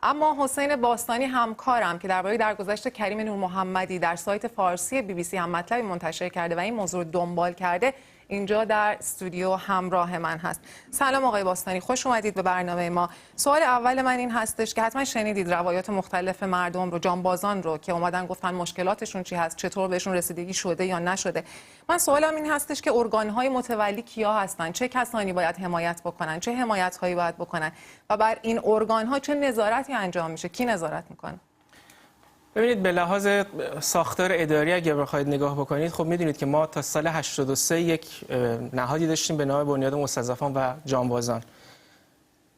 اما حسین باستانی همکارم که درباره درگذشت کریم نور محمدی در سایت فارسی BBC هم مطلبی منتشر کرده و این موضوع رو دنبال کرده اینجا در استودیو همراه من هست. سلام آقای باستانی، خوش اومدید به برنامه ما. سوال اول من این هستش که حتما شنیدید روایات مختلف مردم رو، جانبازان رو که اومدن گفتن مشکلاتشون چی هست، چطور بهشون رسیدگی شده یا نشده. من سوالم این هستش که ارگان‌های متولی کیا هستن؟ چه کسانی باید حمایت بکنن؟ چه حمایت‌هایی باید بکنن؟ و بر این ارگان‌ها چه نظارتی انجام میشه؟ کی نظارت میکنه؟ ببینید، به لحاظ ساختار اداری اگه بخواید نگاه بکنید، خب میدونید که ما تا سال 83 یک نهادی داشتیم به نام بنیاد مستضعفان و جانبازان.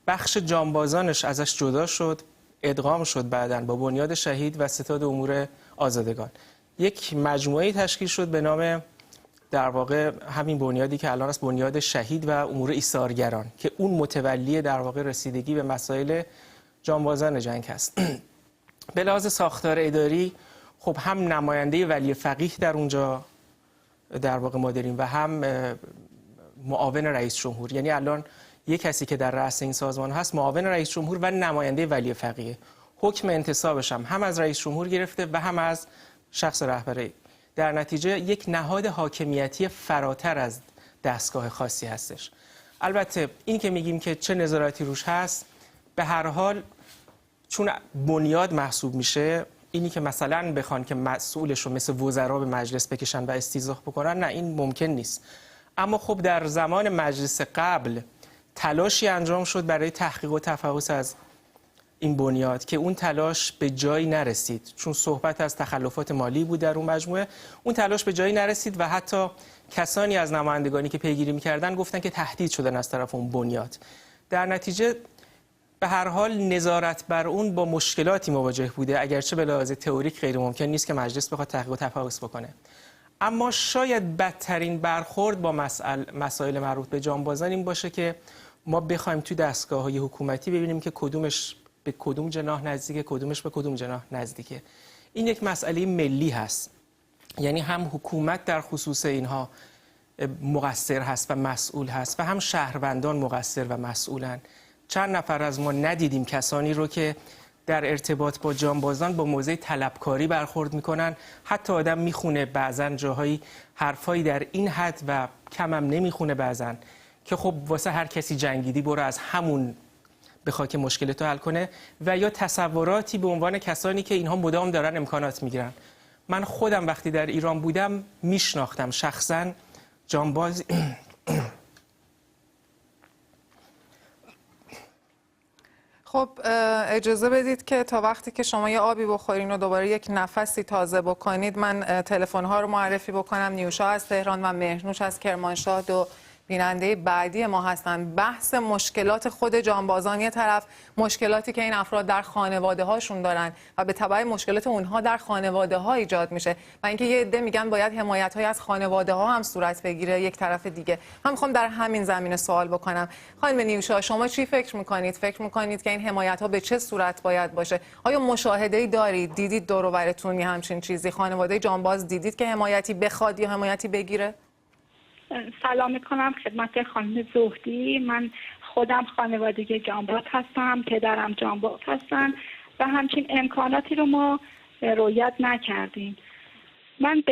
بخش جانبازانش ازش جدا شد، ادغام شد بعداً با بنیاد شهید و ستاد امور آزادگان. یک مجموعه تشکیل شد به نام در واقع همین بنیادی که الان است، بنیاد شهید و امور ایثارگران، که اون متولی در واقع رسیدگی به مسائل جانبازان جنگ هست. به لحاظ ساختار اداری خب هم نماینده ولی فقیه در اونجا در واقع ما داریم و هم معاون رئیس جمهور. یعنی الان یک کسی که در رأس این سازمان هست معاون رئیس جمهور و نماینده ولی فقیه. حکم انتصابش هم از رئیس جمهور گرفته و هم از شخص رهبری. در نتیجه یک نهاد حاکمیتی فراتر از دستگاه خاصی هستش. البته این که میگیم که چه نظارتی روش هست، به هر حال چون بنیاد محسوب میشه، اینی که مثلا بخوان که مسئولش رو مثل وزرا به مجلس بکشن و استیضاح بکنن، نه، این ممکن نیست. اما خب در زمان مجلس قبل تلاشی انجام شد برای تحقیق و تفحص از این بنیاد که اون تلاش به جایی نرسید، چون صحبت از تخلفات مالی بود در اون مجموعه. اون تلاش به جایی نرسید و حتی کسانی از نمایندگانی که پیگیری می‌کردن گفتن که تهدید شدن از طرف اون بنیاد. در نتیجه به هر حال نظارت بر اون با مشکلاتی مواجه بوده، اگرچه به لحاظ تئوریک غیر ممکن نیست که مجلس بخواد تحقیق و تفحص بکنه. اما شاید بدترین برخورد با مسائل مربوط به جانبازان این باشه که ما بخوایم تو دستگاه‌های حکومتی ببینیم که کدومش به کدوم جناح نزدیکه، کدومش به کدوم جناح نزدیکه. این یک مسئله ملی هست، یعنی هم حکومت در خصوص اینها مقصر هست و مسئول هست و هم شهروندان مقصر و مسئولن. چند نفر از ما ندیدیم کسانی رو که در ارتباط با جانبازان با موضع طلبکاری برخورد میکنن. حتی آدم میخونه بعضن جاهایی حرفایی در این حد و کم هم نمیخونه بعضن که خب واسه هر کسی جنگیدی برو از همون بخواد که مشکلتو حل کنه، و یا تصوراتی به عنوان کسانی که اینها مدام دارن امکانات میگیرن. من خودم وقتی در ایران بودم میشناختم شخصا جانباز. خب اجازه بدید که تا وقتی که شما یه آبی بخورین و دوباره یک نفسی تازه بکنید، من تلفن‌ها رو معرفی بکنم. نیوشا از تهران و مهرنوش از کرمانشاه دو بیننده بعدی ما هستن. بحث مشکلات خود جانبازان یه طرف، مشکلاتی که این افراد در خانواده هاشون دارن و به تبع مشکلات اونها در خانواده ها ایجاد میشه، و اینکه یه عده میگن باید حمایت های از خانواده ها هم صورت بگیره. یک طرف دیگه من میخوام در همین زمینه سوال بکنم. خانم نیوشا، شما چی فکر میکنید؟ فکر میکنید که این حمایت ها به چه صورت باید باشه؟ آیا مشاهده‌ای دارید؟ دیدید دور و برتون یه همچین چیزی؟ خانواده جانباز دیدید که حمایتی بخواد یا حمایتی بگیره؟ سلام میکنم خدمت خانم زهدی. من خودم خانوادگی جانباز هستم، پدرم جانباز هستن و همچین امکاناتی رو ما رعایت نکردیم. من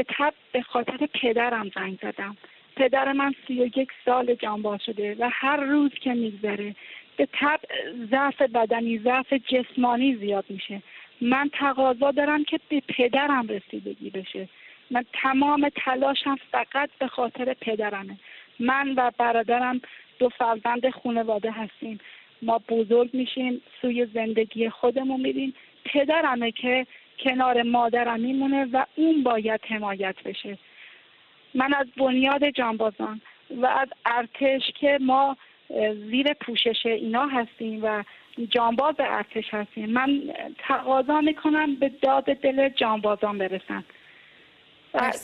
به خاطر پدرم زنگ زدم. پدر من 31 سال جانباز شده و هر روز که میگذره به تبع ضعف بدنی، ضعف جسمانی زیاد میشه. من تقاضا دارم که به پدرم رسیدگی بشه. من تمام تلاشم فقط به خاطر پدرمه. من و برادرم دو فرزند خانواده هستیم. ما بزرگ میشیم، سوی زندگی خودمون میریم. پدرمه که کنار مادرم میمونه و اون باید حمایت بشه. من از بنیاد جانبازان و از ارتش که ما زیر پوشش اینا هستیم و جانباز ارتش هستیم، من تقاضا میکنم به داد دل جانبازان برسن.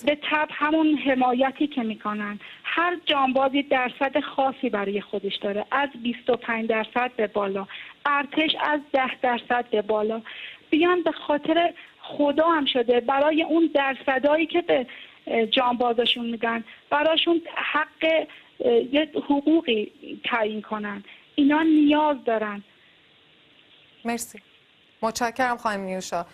به طب همون حمایتی که میکنن. هر جانبازی درصد خاصی برای خودش داره، از 25% به بالا، ارتش از 10% به بالا. بیان به خاطر خدا هم شده برای اون درصدایی که به جانبازشون میدن، براشون حق یه حقوقی تعیین کنن. اینا نیاز دارن. مرسی. متشکرم خانم نیوشا.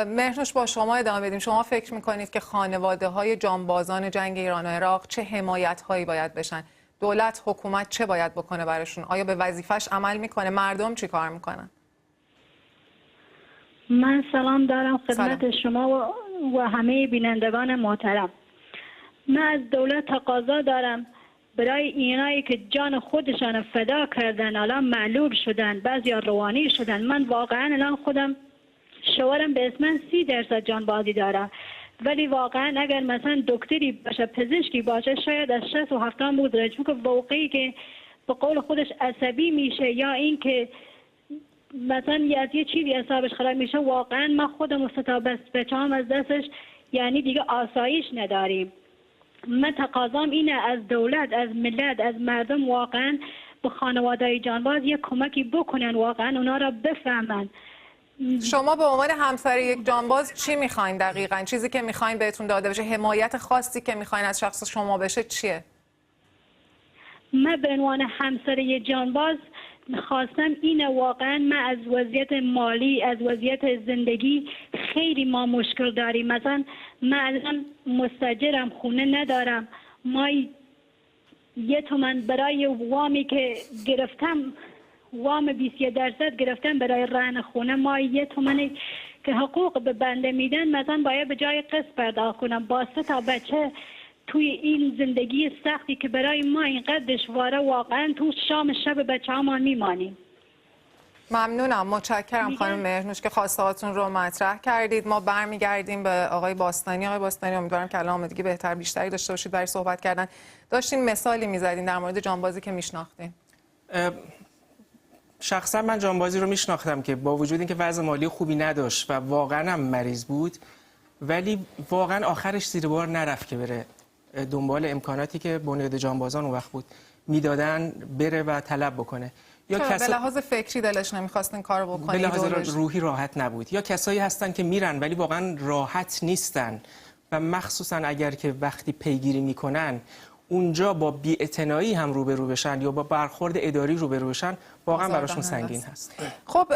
مهرنوش با شما ادامه بدیم. شما فکر میکنید که خانواده های جانبازان جنگ ایران و عراق چه حمایت هایی باید بشن؟ دولت، حکومت چه باید بکنه براشون؟ آیا به وظیفش عمل میکنه؟ مردم چی کار میکنن؟ من سلام دارم خدمت شما و همه بینندگان محترم. من از دولت تقاضا دارم برای اینایی که جان خودشان فدا کردن، الان معلول شدن، بعضی روانی شدن. من واقعا الان خودم شوهرم به اسم 30% جانبازی داره، ولی واقعا اگر مثلا دکتری باشه، پزشکی باشه، شاید از 60 و 70 بود رنج، چون که واقعی که به قول خودش عصبی میشه یا این که مثلا از یه چیزی حسابش خراب میشه. واقعا من خودم و ستا بچه‌ام از دستش یعنی دیگه آسایش نداریم. من تقاضام اینه از دولت، از ملت، از مردم واقعا به خانواده‌های جانباز یک کمکی بکنن، واقعا اونا را بفهمن. شما به عنوان همسر یک جانباز چی میخواین دقیقاً؟ چیزی که میخواین بهتون داده بشه، حمایت خاصی که میخواین از شخص شما بشه چیه؟ من به عنوان همسر یک جانباز خواستم اینه، واقعا من از وضعیت مالی، از وضعیت زندگی خیلی ما مشکل داریم. مثلا من الان مستاجرم، خونه ندارم. ما 1 تومن برای وامی که گرفتم، وام 20% گرفتم برای رهن خونه، ما 1 تومنی که حقوق به بنده میدن مثلا باید به جای قسط پرداخت کنم. با 3 تا بچه توی این زندگی سختی که برای ما اینقدر دشواره، واقعا تو شام شب بچه‌هامان میمانیم. ممنونم، متشکرم خانم مهرنوش که خواسته هاتون رو مطرح کردید. ما برمیگردیم به آقای باستانی. آقای باستانی، امیدوارم که الان آمادگی بهتر بیشتری داشته باشید برای صحبت کردن. داشتین مثالی میزدین در مورد جانبازی که میشناختین. شخصا من جانبازی رو میشناختم که با وجود اینکه وضع مالی خوبی نداشت و واقعا هم مریض بود، ولی واقعا آخرش زیر بار نرفت که بره دنبال امکاناتی که بنیاد جانبازان اون وقت بود میدادن بره و طلب بکنه. یا به لحاظ فکری دلش نمیخواست این کارو بکنه، به لحاظ روحی راحت نبود. یا کسایی هستن که میرن ولی واقعا راحت نیستن و مخصوصا اگر که وقتی پیگیری میکنن اونجا با بی‌اعتنایی هم روبرو بشن یا با برخورد اداری روبرو بشن، واقعا براشون سنگین هست. خب